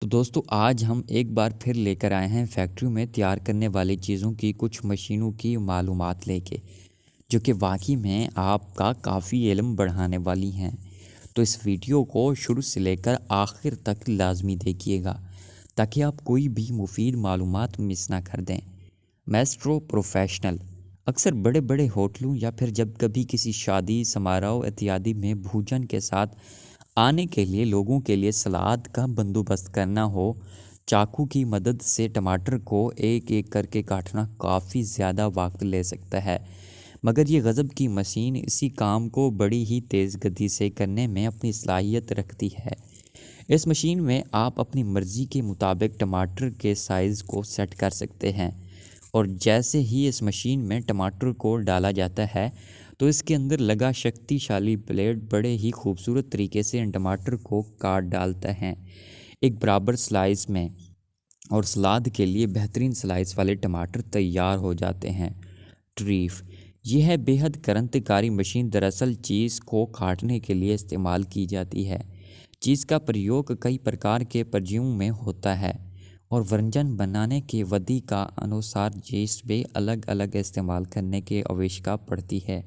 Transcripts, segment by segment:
तो दोस्तों आज हम एक बार फिर लेकर आए हैं फैक्ट्री में तैयार करने वाली चीज़ों की कुछ मशीनों की मालूमात लेके, जो कि वाकई में आपका काफ़ी इल्म बढ़ाने वाली हैं। तो इस वीडियो को शुरू से लेकर आखिर तक लाजमी देखिएगा ताकि आप कोई भी मुफीद मालूमात मिस ना कर दें। मैस्ट्रो प्रोफेशनल अक्सर बड़े बड़े होटलों या फिर जब कभी किसी शादी समारोह इत्यादि में भोजन के साथ आने के लिए लोगों के लिए सलाद का बंदोबस्त करना हो, चाकू की मदद से टमाटर को एक एक करके काटना काफ़ी ज़्यादा वक्त ले सकता है। मगर ये गज़ब की मशीन इसी काम को बड़ी ही तेज़ गति से करने में अपनी सलाहियत रखती है। इस मशीन में आप अपनी मर्ज़ी के मुताबिक टमाटर के साइज़ को सेट कर सकते हैं और जैसे ही इस मशीन में टमाटर को डाला जाता है तो इसके अंदर लगा शक्तिशाली ब्लेड बड़े ही खूबसूरत तरीके से इन टमाटर को काट डालता है एक बराबर स्लाइस में, और सलाद के लिए बेहतरीन स्लाइस वाले टमाटर तैयार हो जाते हैं। ट्रीफ यह है बेहद क्रांतिकारी मशीन दरअसल चीज़ को काटने के लिए इस्तेमाल की जाती है। चीज़ का प्रयोग कई प्रकार के परजीवों में होता है और व्यंजन बनाने के विधि का अनुसार चीज़ वे अलग अलग इस्तेमाल करने की आवश्यकता पड़ती है।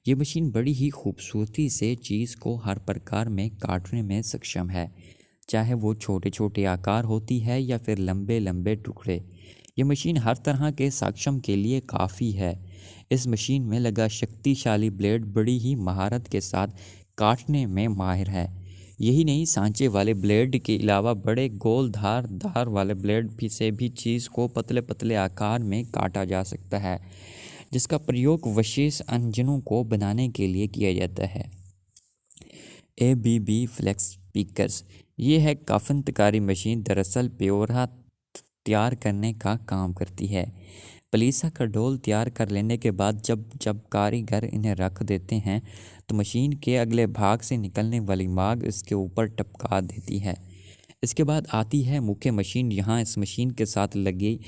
ये मशीन बड़ी ही खूबसूरती से चीज़ को हर प्रकार में काटने में सक्षम है, चाहे वो छोटे छोटे आकार होती है या फिर लंबे लंबे टुकड़े। ये मशीन हर तरह के सक्षम के लिए काफ़ी है। इस मशीन में लगा शक्तिशाली ब्लेड बड़ी ही महारत के साथ काटने में माहिर है। यही नहीं, सांचे वाले ब्लेड के अलावा बड़े गोल धार वाले ब्लेड भी से भी चीज़ को पतले पतले आकार में काटा जा सकता है, जिसका प्रयोग विशेष अंजनों को बनाने के लिए किया जाता है। ABB फ्लेक्स स्पीकर्स ये है काफनतकारी मशीन दरअसल प्योरा तैयार करने का काम करती है। पलीसा का डोल तैयार कर लेने के बाद जब जब कारीगर इन्हें रख देते हैं तो मशीन के अगले भाग से निकलने वाली माग इसके ऊपर टपका देती है। इसके बाद आती है मुख्य मशीन। यहाँ इस मशीन के साथ लगी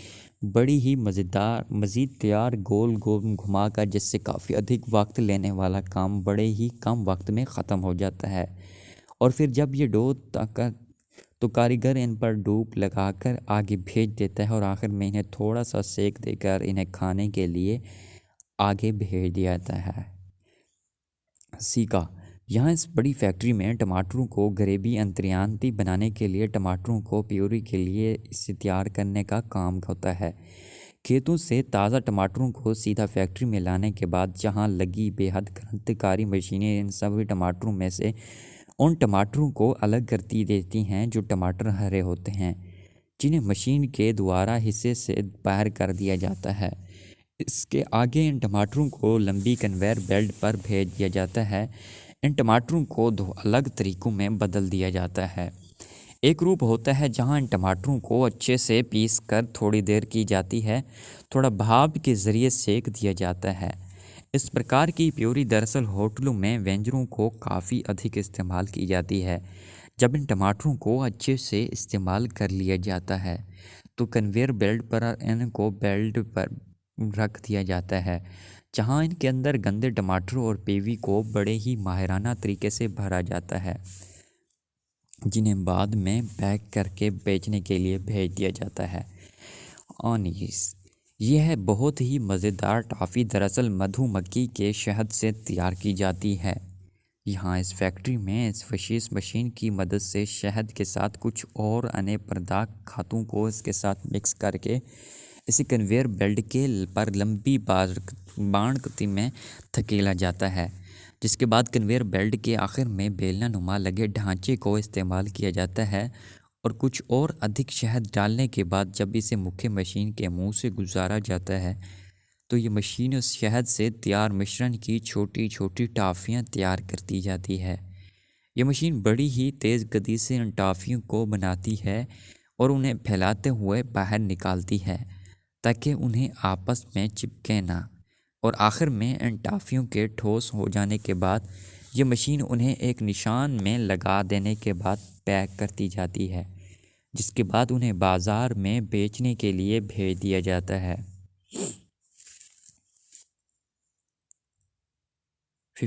बड़ी ही मज़ीद तैयार गोल गोल घुमाकर, जिससे काफ़ी अधिक वक्त लेने वाला काम बड़े ही कम वक्त में ख़त्म हो जाता है। और फिर जब ये डो तक तो कारीगर इन पर डूब लगाकर आगे भेज देता है और आखिर में इन्हें थोड़ा सा सेक देकर इन्हें खाने के लिए आगे भेज दिया जाता है। सीका यहाँ इस बड़ी फैक्ट्री में टमाटरों को ग्रेवी अंतर्यान्ती बनाने के लिए टमाटरों को प्यूरी के लिए इसे तैयार करने का काम होता है। खेतों से ताज़ा टमाटरों को सीधा फैक्ट्री में लाने के बाद जहाँ लगी बेहद क्रांतिकारी मशीनें इन सभी टमाटरों में से उन टमाटरों को अलग करती देती हैं जो टमाटर हरे होते हैं, जिन्हें मशीन के द्वारा हिस्से से बाहर कर दिया जाता है। इसके आगे इन टमाटरों को लंबी कन्वेयर बेल्ट पर भेज दिया जाता है। इन टमाटरों को दो अलग तरीक़ों में बदल दिया जाता है। एक रूप होता है जहां इन टमाटरों को अच्छे से पीस कर थोड़ी देर की जाती है, थोड़ा भाप के ज़रिए सेक दिया जाता है। इस प्रकार की प्यूरी दरअसल होटलों में व्यंजनों को काफ़ी अधिक इस्तेमाल की जाती है। जब इन टमाटरों को अच्छे से इस्तेमाल कर लिया जाता है तो कन्वेयर बेल्ट पर इनको बेल्ट पर रख दिया जाता है, जहां इनके अंदर गंदे टमाटरों और पेवी को बड़े ही माहिराना तरीके से भरा जाता है, जिन्हें बाद में पैक करके बेचने के लिए भेज दिया जाता है। ऑनिस यह है बहुत ही मज़ेदार टॉफ़ी दरअसल मधुमक्खी के शहद से तैयार की जाती है। यहाँ इस फैक्ट्री में इस विशेष मशीन की मदद से शहद के साथ कुछ और अन्य पदार्थ खातों को इसके साथ मिक्स करके इसे कन्वेयर बेल्ट के पर लंबी बाणगति में धकेला जाता है, जिसके बाद कन्वेयर बेल्ट के आखिर में बेलना नुमा लगे ढांचे को इस्तेमाल किया जाता है और कुछ और अधिक शहद डालने के बाद जब इसे मुख्य मशीन के मुंह से गुजारा जाता है तो ये मशीन उस शहद से तैयार मिश्रण की छोटी छोटी टॉफ़ियाँ तैयार करती जाती है। ये मशीन बड़ी ही तेज़ गति से इन टॉफ़ियों को बनाती है और उन्हें फैलाते हुए बाहर निकालती है ताकि उन्हें आपस में चिपके ना, और आखिर में इन टॉफ़ियों के ठोस हो जाने के बाद ये मशीन उन्हें एक निशान में लगा देने के बाद पैक करती जाती है, जिसके बाद उन्हें बाज़ार में बेचने के लिए भेज दिया जाता है।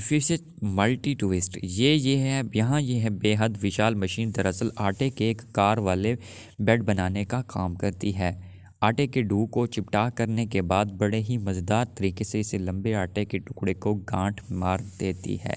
फिर से मल्टी ट्विस्ट, ये है यहाँ, ये है बेहद विशाल मशीन दरअसल आटे के एक कार वाले बेड बनाने का काम करती है। आटे के डो को चिपटा करने के बाद बड़े ही मज़ेदार तरीके से इसे लंबे आटे के टुकड़े को गांठ मार देती है।